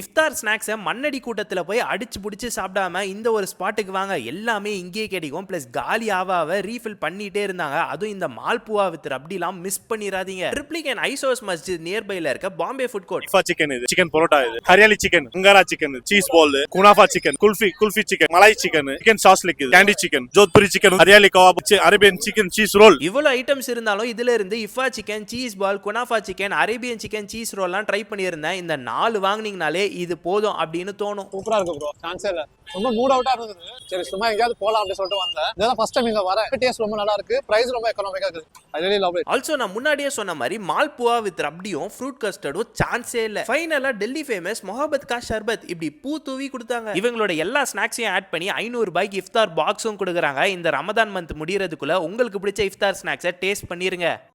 இஃப்தார் ஸ்நாக்ஸை மண்ணடி கூட்டத்தில் போய் அடிச்சு பிடிச்சி சாப்பிடாம இந்த ஒரு ஸ்பாட்டுக்கு வாங்க, எல்லாமே இங்கேயே கிடைக்கும். பிளஸ் காலி ஆவாவை ரீஃபில் பண்ணிட்டே இருந்தாங்க. அதுவும் இந்த மால்புவா வித் ரப்டிலாம் மிஸ் பண்ணிடாதீங்க. ட்ரிப்ளிகேன் ஐசோஸ் மஸ்ஜித் நியர்பைல இருக்க பாம்பே ஃபுட் கோர்ட். சிக்கன் இது, சிக்கன் பரோட்டா இது, hariyali chicken, angara chicken, cheese ball, kunafa chicken, kulfi chicken, malai chicken, chicken shashlik, candy chicken, Jodhpuri chicken, hariyali kabab, Arabian chicken cheese roll. இவ்வளவு ஐட்டம்ஸ் இருந்தாலும் இதுல இருந்து இஃபா chicken, cheese ball, kunafa chicken, Arabian chicken cheese ரோல்லாம் ட்ரை பண்ணியிருந்தேன். இந்த 4 வாங்குனீங்கனாலே இது போதும் அப்படின்னு தோணும். சூப்பரா இருக்கு ப்ரோ, சான்ஸே இல்ல. ரொம்ப மூட் அவுட்டா இருந்தது. சரி சும்மா எங்கயாவது போலாம் அப்படி சொல்லிட்டு வந்தேன். இதெல்லாம் ஃபர்ஸ்ட் டைம் இங்க வரேன். டேஸ்ட் ரொம்ப நல்லா இருக்கு, பிரைஸ் ரொம்ப எக்கனாமிக்கா இருக்கு. I really love it. Also நான் முன்னாடியே சொன்ன மாதிரி மால்புவா வித் ரப்டியும் ஃப்ரூட் கஸ்டர்டும் சான்ஸே இல்ல. ஃபைனலா டெல்லி ஃபேமஸ் முஹப்பத் கா ஷர்பத் இப்படி பூ தூவி கொடுத்தாங்க. இவங்களோட எல்லா ஸ்நாக்ஸையும் ஆட் பண்ணி 500 ரூபாய்க்கு இஃப்தார் பாக்ஸும் கொடுக்குறாங்க. இந்த ரமதான் மந்த் முடியறதுக்குள்ள உங்களுக்கு பிடிச்ச இஃப்தார் ஸ்நாக்ஸை டேஸ்ட் பண்ணிருங்க.